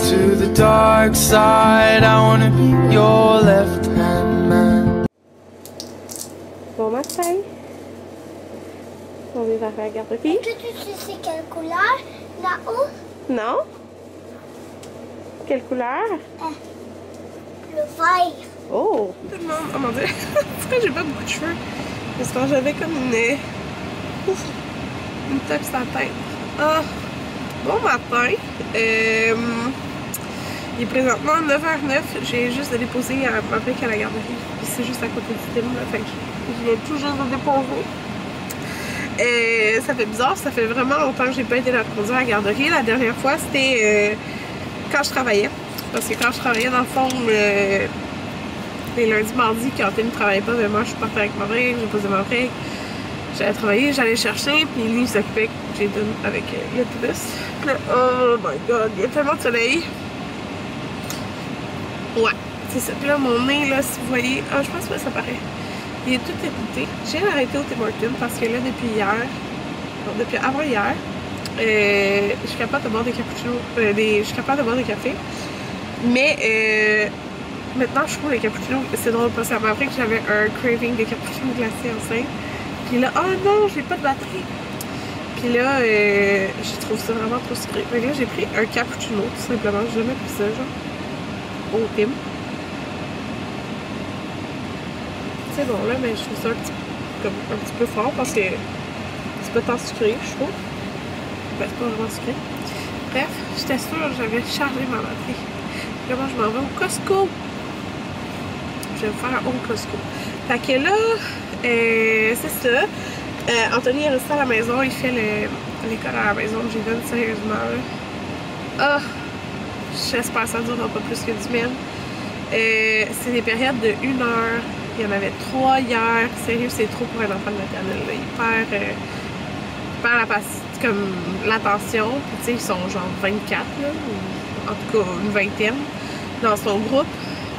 to the dark side. I wanna be your left-hand man. Bon matin. On va faire la garderie. Est-ce que tu sais c'est quelle couleur là-haut? Non? Quelle couleur? Le vert. Oh! Tout le monde, oh mon dieu! Pourquoi j'ai pas beaucoup de cheveux? Parce que j'avais comme une tête sur la tête. Ah! Bon matin! Il est présentement 9h09. J'ai juste de déposer ma brique à la garderie. Puis c'est juste à côté du film, là. Fait que je viens tout juste de déposer. Ça fait bizarre, ça fait vraiment longtemps que j'ai pas été la conduire à la garderie. La dernière fois, c'était quand je travaillais. Parce que quand je travaillais, dans le fond, les lundis, mardis, quand il ne travaillait pas, ben moi je partais avec ma brique, j'ai posé ma brique. J'allais travailler, j'allais chercher, puis lui il s'occupait avec l'autobus. Oh my god, il y a tellement de soleil. Ouais, c'est ça. Puis là, mon nez, là, si vous voyez, je pense que ça paraît. Il est tout écouté. J'ai arrêté au Tim Hortons parce que là, depuis hier, non, depuis avant hier, je suis capable de boire des cappuccinos, je suis capable de boire des cafés. Mais maintenant, je trouve les cappuccinos, c'est drôle parce qu'à ma brique, j'avais un craving des cappuccinos glacés enceinte. Puis là, oh non, j'ai pas de batterie. Puis là, je trouve ça vraiment trop sucré. Donc là, j'ai pris un cappuccino, tout simplement. J'ai jamais pris ça, genre, au Tim. C'est bon là, mais je trouve ça un petit peu fort parce que c'est pas tant sucré, je trouve. Ben, c'est pas vraiment sucré. Bref, j'étais sûre que j'avais chargé ma batterie. Là, moi, je m'en vais au Costco. Je vais me faire au Costco. Fait que là, c'est ça. Anthony est resté à la maison, il fait l'école à la maison. J'ai donné sérieusement. Ah! J'espère que ça ne durera pas plus que 10 semaines. C'est des périodes de 1 heure. Il y en avait 3 hier. Sérieux, c'est trop pour un enfant de maternelle. Là. Il perd comme l'attention. Puis tu sais, ils sont genre 24, là, ou en tout cas une vingtaine dans son groupe.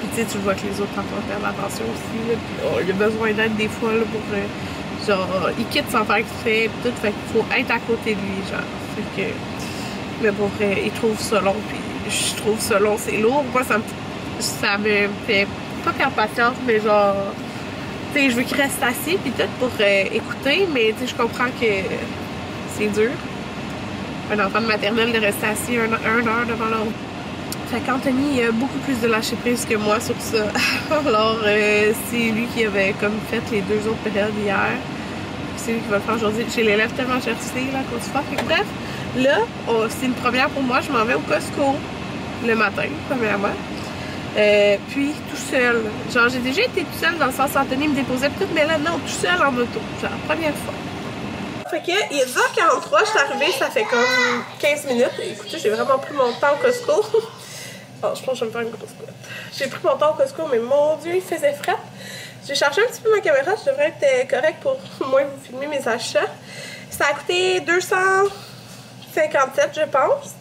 Puis tu sais, tu vois que les autres enfants perdent l'attention aussi. Là. Puis il a besoin d'aide des fois là, pour genre, il quitte sans faire exprès. Puis tout, fait qu'il faut être à côté de lui, genre. Fait que, mais pour vrai, il trouve ça long. Puis je trouve ça long, c'est lourd. Moi, ça me fait pas perdre patience, mais genre, tu sais, je veux qu'il reste assis puis tout pour écouter, mais tu sais, je comprends que c'est dur. Un enfant de maternelle de rester assis 1 heure devant l'autre. Fait qu'Anthony a beaucoup plus de lâcher prise que moi sur ça. Alors, c'est lui qui avait comme fait les 2 autres périodes hier. C'est lui qui va le faire aujourd'hui. J'ai les lèvres tellement gercées là, qu'on se fait. Fait que bref, là, c'est une première pour moi. Je m'en vais au Costco le matin, premièrement. Puis tout seul. Genre j'ai déjà été tout seul dans le sens Anthony me déposait tout, mais là non, tout seul en auto. Genre première fois. Fait que il est 10h43, je suis arrivée, ça fait comme 15 minutes. Écoutez, j'ai vraiment pris mon temps au Costco. Oh, je pense que je vais me faire une grosse couette. J'ai pris mon temps au Costco, mais mon dieu, il faisait fret. J'ai chargé un petit peu ma caméra, je devrais être correcte pour au moins vous filmer mes achats. Ça a coûté 257, je pense.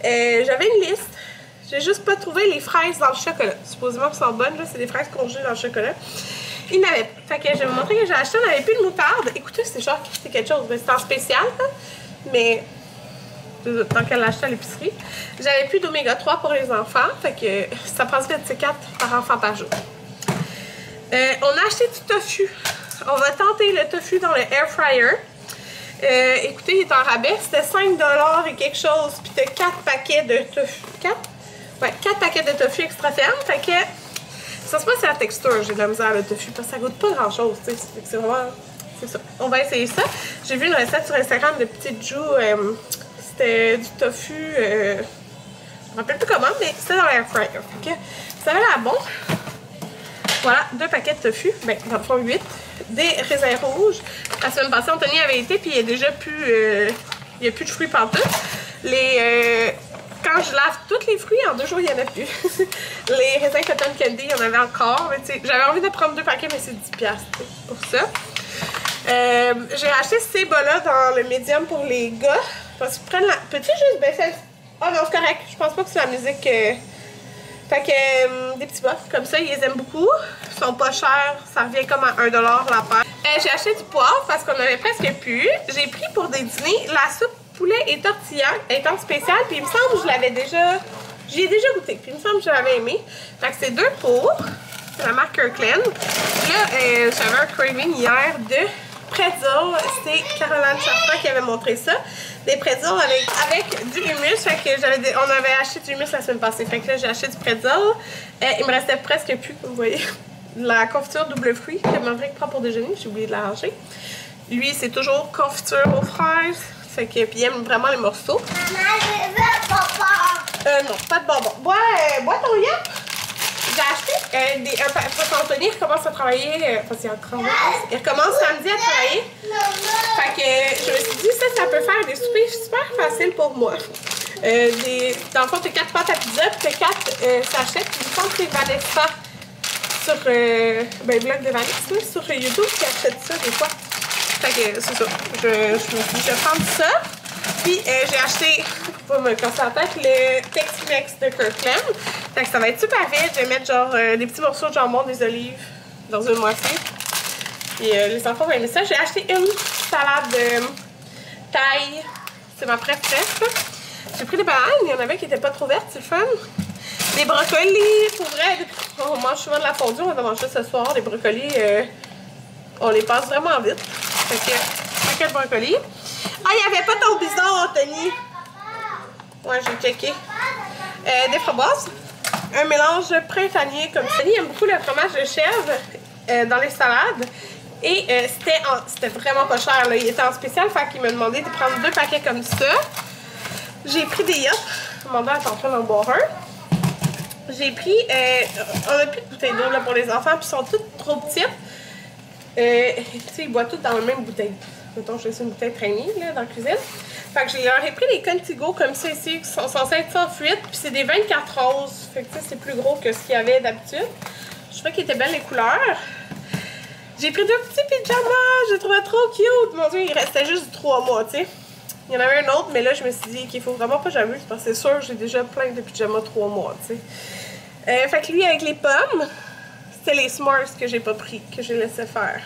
J'avais une liste. J'ai juste pas trouvé les fraises dans le chocolat. Supposément qu'elles sont bonnes, là, c'est des fraises congelées dans le chocolat. Il n'avait pas. Fait que je vais vous montrer que j'ai acheté, on n'avait plus de moutarde. Écoutez, c'est genre, c'est quelque chose, c'est en spécial, là. Mais tant qu'elle l'a acheté à l'épicerie. J'avais plus d'oméga 3 pour les enfants, fait que ça prend 4 par enfant par jour. On a acheté du tofu. On va tenter le tofu dans le air fryer. Écoutez, il est en rabais, c'était 5$ et quelque chose, puis t'as 4 paquets de tofu. 4? Ouais, 4 paquets de tofu extra ferme, fait que ça se passe à la texture, j'ai de la misère le tofu, parce que ça goûte pas grand chose, tu sais, c'est vraiment, c'est ça. On va essayer ça. J'ai vu une recette sur Instagram de petites joues, c'était du tofu, je me rappelle plus comment, mais c'était dans l'air fryer, fait que ça avait l'air bon. Voilà, 2 paquets de tofu, ben dans le fond 8, des raisins rouges. La semaine passée, Anthony avait été, puis il y a déjà plus, il n'y a plus de fruits partout. Quand je lave tous les fruits, en 2 jours, il n'y en a plus. Les raisins cotton candy, il y en avait encore. J'avais envie de prendre 2 paquets, mais c'est 10$ pour ça. J'ai acheté ces bas-là dans le médium pour les gars. Parce qu'ils prennent la... Peux-tu juste baisser... Oh non, c'est correct. Je pense pas que c'est la musique... Fait que des petits bas comme ça, ils les aiment beaucoup. Ils sont pas chers. Ça revient comme à 1$ la paire. J'ai acheté du poivre parce qu'on avait presque plus. J'ai pris pour des dîners la soupe poulet et tortilla étant spéciale, puis il me semble que je l'avais déjà J'y ai déjà goûté, puis il me semble que j'avais aimé. Fait que c'est 2 pots. C'est la marque Kirkland. Là, j'avais un craving hier de pretzel. C'était Caroline Chartrand qui avait montré ça. Des pretzels avec du hummus. Fait que on avait acheté du hummus la semaine passée. Fait que là, j'ai acheté du pretzel. Il me restait presque plus, comme vous voyez, la confiture double fruit que Maverick prend pour déjeuner. J'ai oublié de la ranger. Lui, c'est toujours confiture aux fraises. Fait que, puis il aime vraiment les morceaux. Maman, je veux un bonbon. Non, pas de bonbons. Bois ton yap. J'ai acheté parce qu'Anthony recommence à travailler. Parce qu'il recommence samedi à travailler. Fait que je me suis dit, ça peut faire des soupers super faciles pour moi. Dans le fond, t'as 4 pâtes à pizza, puis t'as 4 sachets. Puis je pense que c'est Vanessa sur Vlog de Vanessa sur YouTube qui achète ça des fois. Fait que c'est ça. Je me suis dit, je vais prendre ça. Puis j'ai acheté, pour pas me casser la tête, le Tex-Mex de Kirkland. Fait que ça va être super vite. Je vais mettre genre des petits morceaux de jambon, des olives dans une moitié. Puis les enfants vont aimer ça. J'ai acheté une salade de taille. C'est ma préférée. J'ai pris des bananes. Il y en avait qui n'étaient pas trop vertes. C'est le fun. Des brocolis. Pour vrai, on mange souvent de la fondue. On va manger ce soir. Les brocolis, on les passe vraiment vite. Fait que, paquet de brocolis. Ah, il n'y avait pas ton bison, Anthony. Ouais, j'ai checké. Des framboises. Un mélange printanier comme ça. Il aime beaucoup le fromage de chèvre dans les salades. Et c'était vraiment pas cher, là. Il était en spécial, fait qu'il m'a demandé de prendre 2 paquets comme ça. J'ai pris des yachts. Je m'en est en train d'en boire un. J'ai pris... on n'a plus de bouteilles d'eau pour les enfants, puis ils sont toutes trop petites. Tu sais, ils boivent toutes dans la même bouteille. Mettons, je laisse une bouteille traînée là, dans la cuisine. Fait que leur ai pris des Contigo comme ça ici, qui sont censés être sans fuite. Puis c'est des 24 roses. Fait que c'est plus gros que ce qu'il y avait d'habitude. Je trouvais qu'ils étaient belles les couleurs. J'ai pris 2 petits pyjamas. Je les trouvais trop cute. Mon Dieu, il restait juste 3 mois, tu sais. Il y en avait un autre, mais là, je me suis dit qu'il faut vraiment pas que j'abuse. Parce que c'est sûr, j'ai déjà plein de pyjamas 3 mois, tu sais. Fait que lui, avec les pommes, c'était les S'mores que j'ai pas pris, que j'ai laissé faire.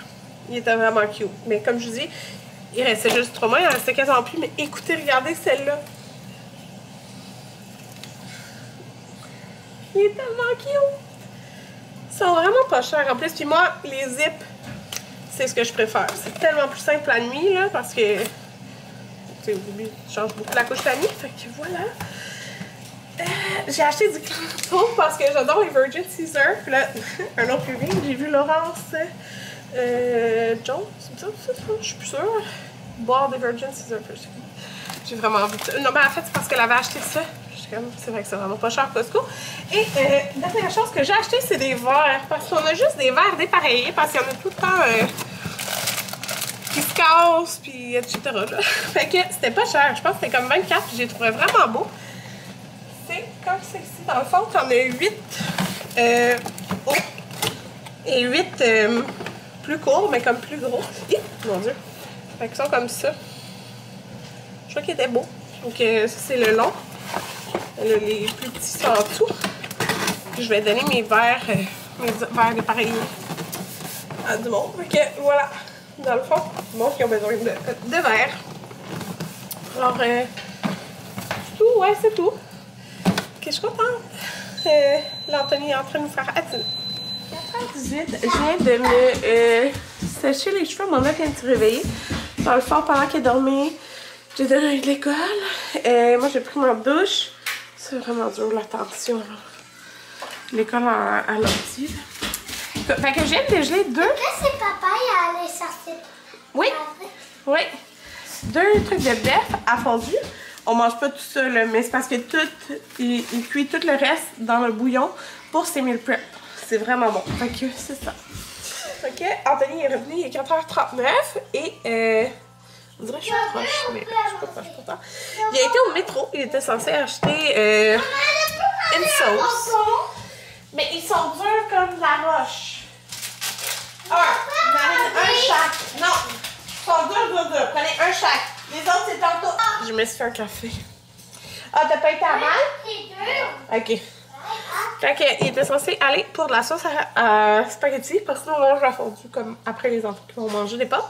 Il était vraiment cute. Mais comme je vous dis, il restait juste 3 mois, il en restait quasiment plus. Mais écoutez, regardez celle-là. Il est tellement cute. Ils sont vraiment pas chers en plus. Puis moi, les zips, c'est ce que je préfère. C'est tellement plus simple la nuit, là, parce que... Tu sais, au début, je change beaucoup la couche la nuit. Fait que voilà. J'ai acheté du Clanto parce que j'adore les Virgin Caesar. Puis là, un autre review, j'ai vu Laurence Jones, je suis plus sûre. Boire des Virgin Caesar. J'ai vraiment envie de ça. Non, mais en fait, c'est parce qu'elle avait acheté ça. C'est vrai que c'est vraiment pas cher Costco. Et la dernière chose que j'ai acheté, c'est des verres. Parce qu'on a juste des verres dépareillés. Parce qu'il y en a tout le temps qui se cassent, puis etc. Là. Fait que c'était pas cher. Je pense que c'était comme 24, puis j'ai trouvé vraiment beau. C'est comme ça ici. Dans le fond, t'en as 8 hauts et 8 plus courts, mais comme plus gros. Hi, mon Dieu. Fait qu'ils sont comme ça. Je crois qu'ils étaient beaux. Donc, ça, c'est le long. Les plus petits sont en dessous. Puis, je vais donner mes verres dépareillés à du monde. Fait que, voilà. Dans le fond, du monde qui ont besoin de verres. Alors, c'est tout. Ouais, c'est tout. Ok, je suis contente. L'Anthony est en train de nous faire attendre. 4h18, je viens de me sécher les cheveux. Mon mec vient de se réveiller. Dans le fond, pendant qu'il dormait, j'ai donné de l'école. Moi, j'ai pris ma douche. C'est vraiment dur, la tension. L'école à l'ordi. Fait que je viens de dégeler 2. Là, c'est papa, il allait chercher. Oui. Oui. 2 trucs de bœuf à fondu. On mange pas tout ça, là, mais c'est parce que il cuit tout le reste dans le bouillon pour ses meal prep. C'est vraiment bon. Fait que c'est ça. Fait que Anthony est revenu, il est 4h39 et on dirait que je suis proche, mais je suis pas proche pourtant. Il a été au métro, il était censé acheter une sauce. Mais ils sont durs comme de la roche. Un chaque. Non, ils sont durs. Prenez un chaque. Les autres, c'est tantôt. Je me suis fait un café. Ah, t'as pas été à mal? C'est dur. Ok. Fait qu'il était censé aller pour de la sauce à spaghetti parce que sinon on mange la fondue comme après les enfants qui vont manger des pâtes.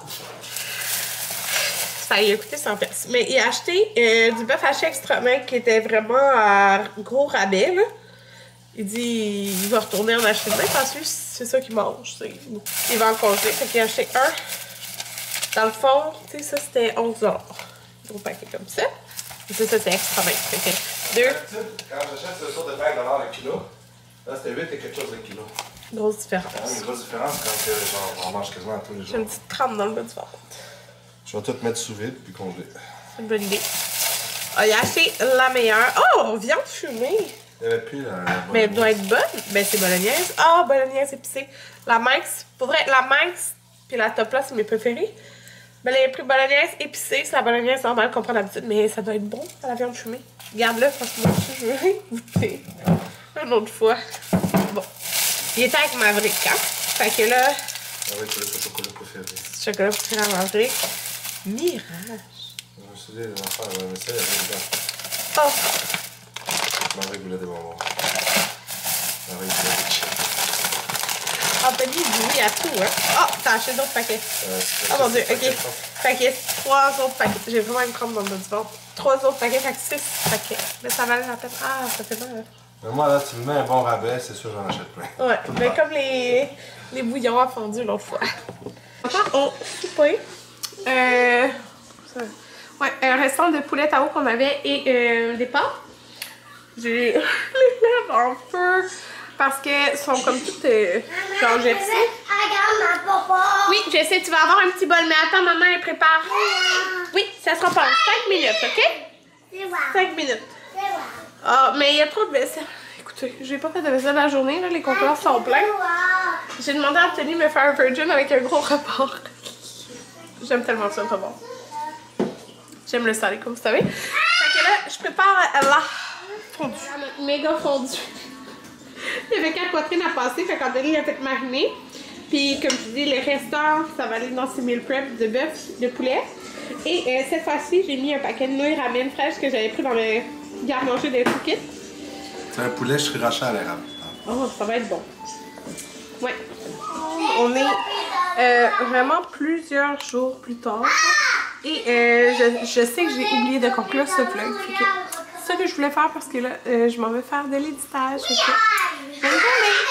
ça y a coûté 100$. Mais il a acheté du bœuf haché extra maigre qui était vraiment à gros rabais, là. Il dit il va retourner en acheter deux parce que c'est ça qu'il mange. Il va en congeler. Fait qu'il a acheté un. Dans le fond, tu sais, ça c'était 11$. Gros paquet comme ça. Et ça c'est extra maigre. Fait que deux. Quand j'achète ce sort de 20$ le kilo, là c'était 8 et quelque chose le kilo. Grosse différence. C'est quand même une grosse différence quand genre, on mange quasiment tous les J'ai jours. une petite trempe dans le bas du ventre. Je vais tout mettre sous vide puis congeler. C'est une bonne idée. Ah, il a acheté la meilleure. Oh, viande fumée! Il n'y avait plus la Mais elle doit être bonne. Ben, c'est bolognaise. Ah, bolognaise épicée. La Manx, pour vrai, la Manx puis la Top là, c'est mes préférés. Ben, les prix bolognaise épicée, c'est la bolognaise normale qu'on prend d'habitude, mais ça doit être bon à la viande fumée. Garde-le parce que moi aussi, je veux goûter. Une autre fois. Bon. Il était avec Maverick, hein? Fait que là. Ah oui, c'est le chocolat préféré. Chocolat préféré à Maverick. Mirage. Je me suis dit, les enfants, mais ça, il y avait dedans. Oh! Maverick voulait des bonbons. Maverick voulait des chips. Ah, Penny, il dit oui à tout, hein? Oh, t'as acheté d'autres paquets. Oh mon dieu, ok. Fait qu'il y a 3 autres paquets. J'ai vraiment une crampe dans le bas du ventre. 3 autres paquets, fait que 6 paquets. Mais ça valait la peine. Ah, ça fait mal. Mais moi, là, tu me mets un bon rabais, c'est sûr, j'en achète plein. Ouais, mais comme les bouillons à fondu l'autre fois. Encore au souper. Ouais, un restant de poulet tao qu'on avait et des pâtes. J'ai les lèvres en feu parce qu'elles sont comme toutes genre Jepsi. Regarde ma papa. Oui, je sais, tu vas avoir un petit bol, mais attends, maman, elle prépare. Oui, ça sera pas 5 minutes, ok? C'est voir. 5 minutes. C'est voir. Ah, mais il y a trop de vaisselle. Écoutez, j'ai pas fait de vaisselle la journée, là, les contenants sont pleins. J'ai demandé à Anthony de me faire un virgin avec un gros report. J'aime tellement ça, pas bon. J'aime le salé, comme vous savez. Fait que là, je prépare la fondue. Méga fondue. Il y avait 4 poitrines à passer, fait qu'Anthony a fait mariner. Puis, comme je dis, le restant, ça va aller dans ces meal prep de bœuf, de poulet. Et cette fois-ci, j'ai mis un paquet de nouilles ramen fraîches que j'avais pris dans le garde-manger de Phuket. C'est un poulet sriracha à l'érable. Oh, ça va être bon. Ouais. On est vraiment plusieurs jours plus tard. Et je sais que j'ai oublié de conclure ce vlog. C'est ça que je voulais faire parce que là, je m'en vais faire de l'éditage. Bonne journée!